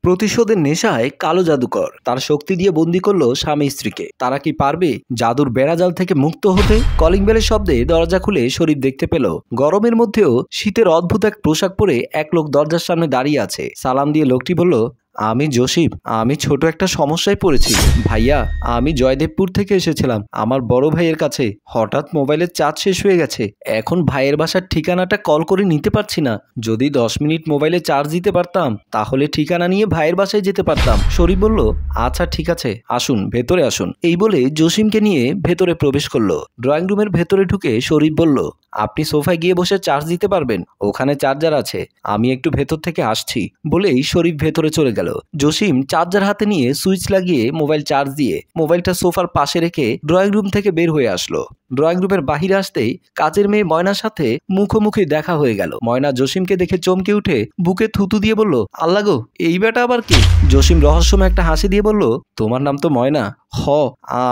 প্রতিশোধের নেশায় কালো জাদুকর তার শক্তি দিয়ে বন্দি করলো স্বামী স্ত্রীকে। তারা কি পারবে জাদুর বেড়াজাল থেকে মুক্ত হতে? কলিং বেলের শব্দে দরজা খুলে শরীফ দেখতে পেল গরমের মধ্যেও শীতের অদ্ভুত এক পোশাক পরে এক লোক দরজার সামনে দাঁড়িয়ে আছে। সালাম দিয়ে লোকটি বলল, আমি জসিম। আমি ছোট একটা সমস্যায় পড়েছি ভাইয়া। আমি জয়দেবপুর থেকে এসেছিলাম আমার বড় ভাইয়ের কাছে। হঠাৎ মোবাইলের চার্জ শেষ হয়ে গেছে। এখন ভাইয়ের বাসার ঠিকানাটা কল করে নিতে পারছি না। যদি 10 মিনিট মোবাইলে চার্জ দিতে পারতাম তাহলে ঠিকানা নিয়ে ভাইয়ের বাসায় যেতে পারতাম। শরীফ বলল, আচ্ছা ঠিক আছে, আসুন ভেতরে আসুন। এই বলে জসিমকে নিয়ে ভেতরে প্রবেশ করলো। ড্রয়িং রুমের ভেতরে ঢুকে শরীফ বলল, আপনি সোফায় গিয়ে বসে চার্জ দিতে পারবেন, ওখানে চার্জার আছে। আমি একটু ভেতর থেকে আসছি বলেই শরীফ ভেতরে চলে গেল। জসিম চার্জার হাতে নিয়ে সুইচ লাগিয়ে মোবাইল চার্জ দিয়ে মোবাইলটা সোফার পাশে রেখে ড্রয়িং রুম থেকে বের হয়ে আসলো। ড্রয়িং রুমের বাহিরে আসতেই কাজের মেয়ে ময়নার সাথে মুখোমুখি দেখা হয়ে গেল। ময়না জসিমকে দেখে চমকে উঠে বুকে থুতু দিয়ে বলল, আল্লাহ গো, এই বেটা আবার কি? জসিম রহস্যময় একটা হাসি দিয়ে বলল, তোমার নাম তো ময়না? হ,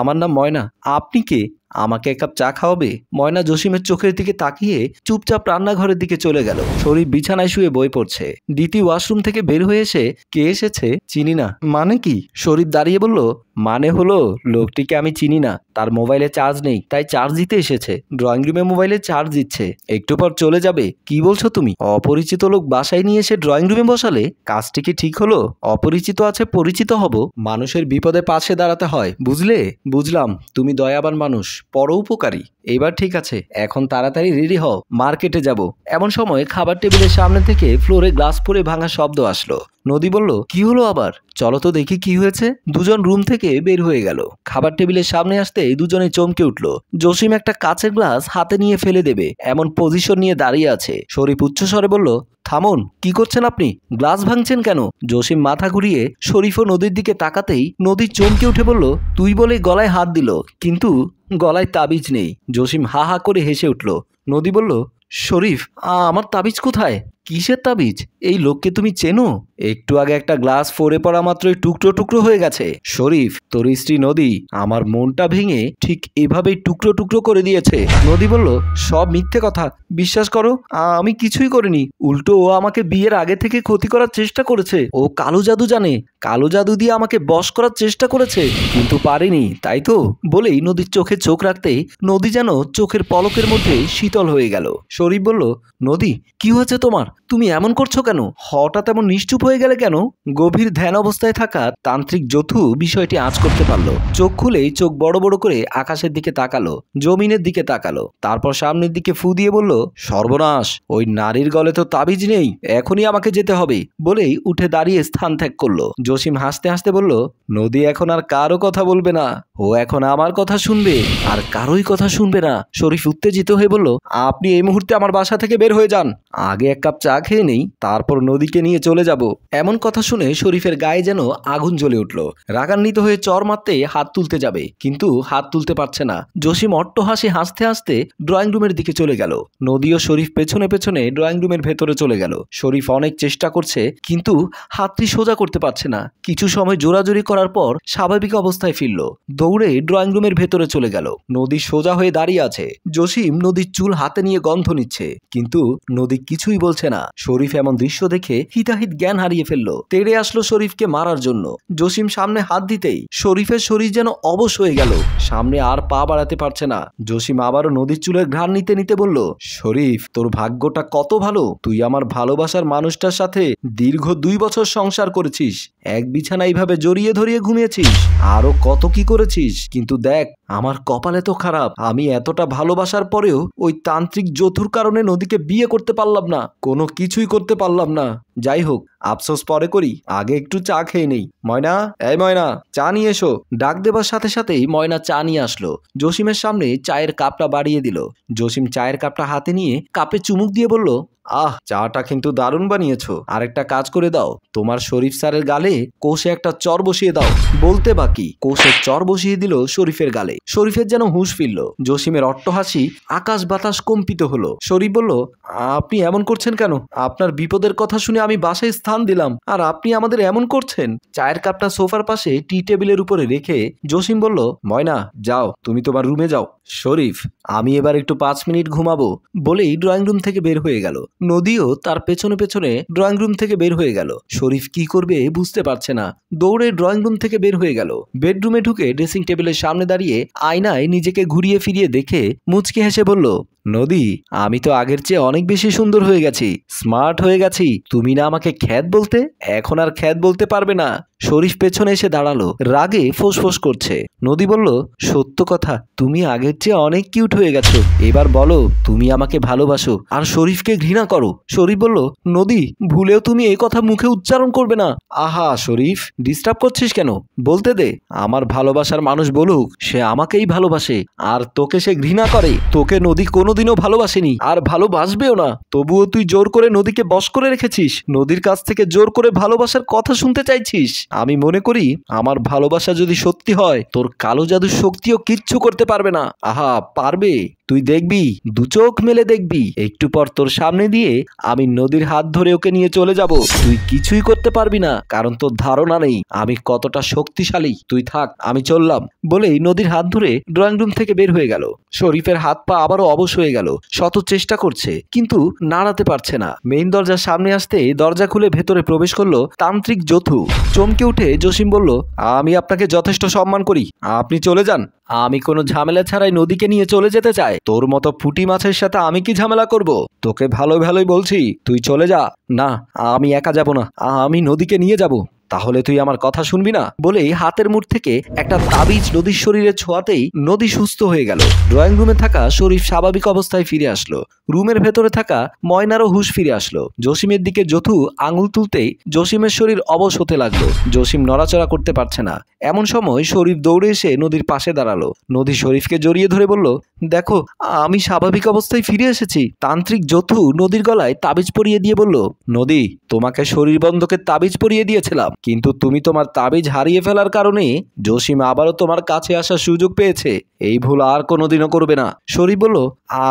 আমার নাম ময়না। আপনি কে? আমাকে এক কাপ চা খাওয়াবে? ময়না জসিমের চোখের দিকে তাকিয়ে চুপচাপ রান্নাঘরের দিকে চলে গেল। শরীফ বিছানায় শুয়ে বই পড়ছে। দ্বিতীয় ওয়াশরুম থেকে বের হয়ে এসে, কে এসেছে? চিনি না। মানে কি? শরীফ দাঁড়িয়ে বলল, মানে হলো লোকটিকে আমি চিনি না, তার মোবাইলে চার্জ নেই, তাই চার্জ দিতে এসেছে। ড্রয়িং রুমে মোবাইলে চার্জ দিচ্ছে, একটু পর চলে যাবে। কি বলছো তুমি? অপরিচিত লোক বাসায় নিয়ে এসে ড্রয়িং রুমে বসালে? কাজটি কি ঠিক হলো? অপরিচিত আছে, পরিচিত হব। মানুষের বিপদে পাশে দাঁড়াতে হয়, বুঝলে? বুঝলাম, তুমি দয়াবান মানুষ, পরোপকারী। এবার ঠিক আছে, এখন তাড়াতাড়ি রেডি হও, মার্কেটে যাব। এমন সময় খাবার টেবিলের সামনে থেকে ফ্লোরে গ্লাস পড়ে ভাঙা শব্দ আসলো। নদী বলল, কি হলো আবার? চলো তো দেখি কি হয়েছে। দুজন রুম থেকে বের হয়ে গেল। খাবার টেবিলের সামনে আসতেই দুজনে চমকে উঠল। জসিম একটা কাচের গ্লাস হাতে নিয়ে ফেলে দেবে এমন পজিশন নিয়ে দাঁড়িয়ে আছে। শরীফ উচ্চস্বরে বলল, থামুন, কি করছেন আপনি? গ্লাস ভাঙছেন কেন? জসিম মাথা ঘুরিয়ে শরীফ ও নদীর দিকে তাকাতেই নদী চমকে উঠে বলল, তুই বলে গলায় হাত দিল, কিন্তু গলায় তাবিজ নেই। জসিম হা হা করে হেসে উঠল। নদী বলল, শরীফ, আমার তাবিজ কোথায়? কিসের তাবিজ? এই লোককে তুমি চেনো? একটু আগে একটা গ্লাস ফোরে পড়া মাত্রই টুকরো টুকরো হয়ে গেছে। শরীফ, তোর স্ত্রী নদী আমার মনটা ভেঙে ঠিক এভাবেই টুকরো টুকরো করে দিয়েছে। নদী বলল, সব মিথ্যে কথা, বিশ্বাস করো, আমি কিছুই করিনি। উল্টো ও আমাকে বিয়ের আগে থেকে ক্ষতি করার চেষ্টা করেছে। ও কালো জাদু জানে, কালো জাদু দিয়ে আমাকে বশ করার চেষ্টা করেছে, কিন্তু পারেনি, তাই তো? বলেই নদীর চোখে চোখ রাখতেই নদী যেন চোখের পলকের মধ্যে শীতল হয়ে গেল। শরীফ বলল, নদী, কি হয়েছে তোমার? তুমি এমন করছো কেন? হঠাৎ এমন নিশ্চুপ হয়ে গেলে কেন? গভীর ধ্যান অবস্থায় থাকা তান্ত্রিক যথু বিষয়টি আঁচ করতে পারলো। চোখ খুলেই চোখ বড় বড় করে আকাশের দিকে তাকালো, জমিনের দিকে তাকালো, তারপর সামনের দিকে ফু দিয়ে বলল, সর্বনাশ, ওই নারীর গলে তো তাবিজ নেই, এখনই আমাকে যেতে হবে। বলেই উঠে দাঁড়িয়ে স্থান ত্যাগ করলো। জসিম হাসতে হাসতে বলল, নদী এখন আর কারো কথা বলবে না, ও এখন আমার কথা শুনবে, আর কারোই কথা শুনবে না। শরীফ উত্তেজিত হয়ে বলল, আপনি এই মুহূর্তে আমার বাসা থেকে বের হয়ে যান। আগে এক কাপ চা খেয়ে নেই, তারপর নদীকে নিয়ে চলে যাব। এমন কথা শুনে শরীফের গায়ে যেন আগুন জ্বলে উঠল। রাগান্বিত হয়ে চর মারতে হাত তুলতে যাবে, কিন্তু হাত তুলতে পারছে না। জসিম অট্টহাসি হাসতে হাসতে ড্রয়িং রুমের দিকে চলে গেল। নদী ও শরীফ পেছনে পেছনে ড্রয়িং রুমের ভেতরে চলে গেল। শরীফ অনেক চেষ্টা করছে, কিন্তু হাতটি সোজা করতে পারছে না। কিছু সময় জোরাজোরি করার পর স্বাভাবিক অবস্থায় ফিরল। দৌড়ে ড্রয়িং রুমের ভেতরে চলে গেল। নদী সোজা হয়ে দাঁড়িয়ে আছে। জসিম নদীর চুল হাতে নিয়ে গন্ধ নিচ্ছে, কিন্তু নদী কিছুই বলছে না। শরীফ এমন দৃশ্য দেখে হিতাহিত জ্ঞান হারিয়ে ফেললো। তেড়ে আসলো শরীফকে মারার জন্য। জসিম সামনে হাত দিতেই শরীফের শরীর যেন অবশ হয়ে গেল, সামনে আর পা বাড়াতে পারছে না। জসিম আবারও নদীর চুলের ঘ্রাণ নিতে নিতে বলল, শরীফ, তোর ভাগ্যটা কত ভালো, তুই আমার ভালোবাসার মানুষটার সাথে দীর্ঘ 2 বছর সংসার করেছিস, এক বিছানা এইভাবে জড়িয়ে ধরিয়ে ঘুমিয়েছিস, আরো কত কি করেছিস, কিন্তু দেখ, আমার কপালে তো খারাপ, আমি এতটা ভালোবাসার পরেও ওই তান্ত্রিক যথুর কারণে নদীকে বিয়ে করতে পারলাম না, কোনো কিছুই করতে পারলাম না। যাই হোক, আফসোস পরে করি, আগে একটু চা খেয়ে নেই। ময়না, এই ময়না, চা নিয়ে এসো। ডাক দেবার সাথে সাথেই ময়না চা নিয়ে আসলো। জসিমের সামনে চায়ের কাপটা বাড়িয়ে দিল। জসিম চায়ের কাপটা হাতে নিয়ে কাপে চুমুক দিয়ে বলল, আহ, চাটা কিন্তু দারুণ বানিয়েছো। আরেকটা কাজ করে দাও, তোমার শরীফ স্যারের গালে কোষে একটা চর বসিয়ে দাও। বলতে বাকি, কোষের চর বসিয়ে দিল শরীফের গালে। শরীফের যেন হুঁশ ফিরল। জসিমের অট্টহাসি আকাশ বাতাস কম্পিত হলো। শরীফ বলল, আপনি এমন করছেন কেন? আপনার বিপদের কথা শুনে আমি বাসায় স্থান দিলাম আর আপনি আমাদের এমন করছেন। চায়ের কাপটা সোফার পাশে টি টেবিলের উপরে রেখে জসিম বলল, ময়না যাও, তুমি তোমার রুমে যাও। শরীফ, আমি এবার একটু 5 মিনিট ঘুমাবো বলেই ড্রয়িং রুম থেকে বের হয়ে গেল। নদীও তার পেছনে পেছনে ড্রয়িং রুম থেকে বের হয়ে গেল। শরীফ কি করবে বুঝতে পারছে না, দৌড়ে ড্রয়িং রুম থেকে বের হয়ে গেল। বেডরুমে ঢুকে ড্রেসিং টেবিলের সামনে দাঁড়িয়ে আয়নায় নিজেকে ঘুরিয়ে ফিরিয়ে দেখে মুচকি হেসে বলল, নদী, আমি তো আগের চেয়ে অনেক বেশি সুন্দর হয়ে গেছি, স্মার্ট হয়ে গেছি। তুমি না আমাকে খ্যাত বলতে, এখন আর খ্যাত বলতে পারবে না। শরীফ পেছনে এসে দাঁড়ালো, রাগে ফোঁস করছে। নদী বলল, সত্য কথা, তুমি আগের চেয়ে অনেক কিউট হয়ে গেছো। এবার বলো তুমি আমাকে ভালোবাসো আর শরীফকে ঘৃণা করো। শরীফ বলল, নদী, ভুলেও তুমি এই কথা মুখে উচ্চারণ করবে না। আহা শরীফ, ডিস্টার্ব করছিস কেন? বলতে দে। আমার ভালোবাসার মানুষ বলুক সে আমাকেই ভালোবাসে আর তোকে সে ঘৃণা করে। তোকে নদী কোনোদিনও ভালোবাসেনি আর ভালোবাসবেও না। তবুও তুই জোর করে নদীকে বশ করে রেখেছিস, নদীর কাছ থেকে জোর করে ভালোবাসার কথা শুনতে চাইছিস। আমি মনে করি আমার ভালোবাসা যদি সত্যি হয়, তোর কালো জাদুর শক্তিও কিচ্ছু করতে পারবে না। আহা পারবে, তুই দেখবি, দু চোখ মেলে দেখবি। একটু পর তোর সামনে দিয়ে আমি নদীর হাত ধরে ওকে নিয়ে চলে যাব। তুই কিছুই করতে পারবি না, কারণ তোর ধারণা নেই আমি কতটা শক্তিশালী। তুই থাক, আমি চললাম বলেই নদীর হাত ধরে ড্রয়িং রুম থেকে বের হয়ে গেল। শরীফের হাত পা আবারও অবশ হয়ে গেল। শত চেষ্টা করছে কিন্তু নাড়াতে পারছে না। মেইন দরজার সামনে আসতে দরজা খুলে ভেতরে প্রবেশ করলো তান্ত্রিক যথু। চমকে উঠে জসিম বলল, আমি আপনাকে যথেষ্ট সম্মান করি, আপনি চলে যান। আমি কোনো ঝামেলা ছাড়াই নদীকে নিয়ে চলে যেতে চাই। তোর মতো পুঁটি মাছের সাথে আমি কি ঝামেলা করব? তোকে ভালোই বলছি, তুই চলে যা। না, আমি একা যাব না, আমি নদীকে নিয়ে যাব। তাহলে তুই আমার কথা শুনবি না বলেই হাতের মুঠ থেকে একটা তাবিজ নদীর শরীরে ছোঁয়াতেই নদী সুস্থ হয়ে গেল। ড্রয়িং রুমে থাকা শরীফ স্বাভাবিক অবস্থায় ফিরে আসলো। রুমের ভেতরে থাকা ময়নারও হুঁশ ফিরে আসলো। জসিমের দিকে যথু আঙুল তুলতেই জসিমের শরীর অবশ হতে লাগলো। জসিম নড়াচড়া করতে পারছে না। এমন সময় শরীফ দৌড়ে এসে নদীর পাশে দাঁড়ালো। নদী শরীফকে জড়িয়ে ধরে বলল, দেখো আমি স্বাভাবিক অবস্থায় ফিরে এসেছি। তান্ত্রিক যথু নদীর গলায় তাবিজ পরিয়ে দিয়ে বলল, নদী, তোমাকে শরীর বন্ধকের তাবিজ পরিয়ে দিয়েছিলাম, কিন্তু তুমি তোমার তাবিজ হারিয়ে ফেলার কারণে জসিম আবারও তোমার কাছে আসার সুযোগ পেয়েছে। এই ভুল আর কোনোদিনও করবে না। শরীফ বলল,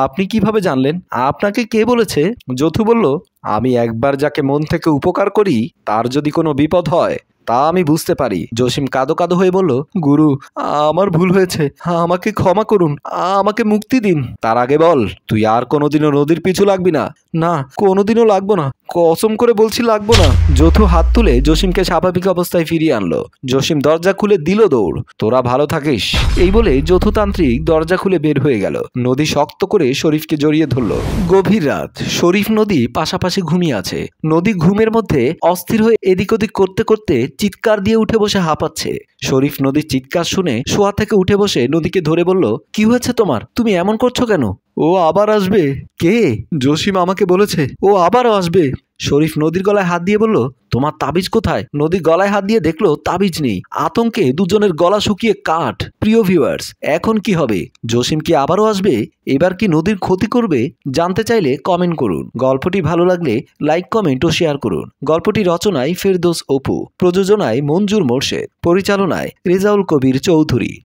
আপনি কিভাবে জানলেন? আপনাকে কে বলেছে? যথু বলল, আমি একবার যাকে মন থেকে উপকার করি তার যদি কোনো বিপদ হয় তা আমি বুঝতে পারি। জসিম কাঁদো কাঁদো হয়ে বলল, গুরু, আমার ভুল হয়েছে, আমাকে ক্ষমা করুন, আমাকে মুক্তি দিন। তার আগে বল, তুই আর কোনোদিনও নদীর পিছু লাগবি না? না, কোনোদিনও লাগবো না, কসম করে বলছি লাগবো না। যথু হাত তুলে জসিমকে স্বাভাবিক অবস্থায় ফিরিয়ে আনলো। জসিম দরজা খুলে দিল দৌড়। তোরা ভালো থাকিস, এই বলে যথুতান্ত্রিক দরজা খুলে বের হয়ে গেল। নদী শক্ত করে শরীফকে জড়িয়ে ধরল। গভীর রাত, শরীফ নদী পাশাপাশি ঘুমিয়ে আছে। নদী ঘুমের মধ্যে অস্থির হয়ে এদিক ওদিক করতে করতে চিৎকার দিয়ে উঠে বসে হাঁপাচ্ছে। শরীফ নদীর চিৎকার শুনে শোয়া থেকে উঠে বসে নদীকে ধরে বলল, কি হয়েছে তোমার? তুমি এমন করছো কেন? ও আবার আসবে। কে? জসিম আমাকে বলেছে ও আবারও আসবে। শরীফ নদীর গলায় হাত দিয়ে বলল, তোমার তাবিজ কোথায়? নদী গলায় হাত দিয়ে দেখলো তাবিজ নেই। আতঙ্কে দুজনের গলা শুকিয়ে কাঠ। প্রিয় ভিউয়ার্স, এখন কি হবে? জসিম কি আবারও আসবে? এবার কি নদীর ক্ষতি করবে? জানতে চাইলে কমেন্ট করুন। গল্পটি ভালো লাগলে লাইক, কমেন্ট ও শেয়ার করুন। গল্পটি রচনায় ফেরদৌস অপু, প্রযোজনায় মঞ্জুর মোর্শেদ, পরিচালনায় রেজাউল কবির চৌধুরী।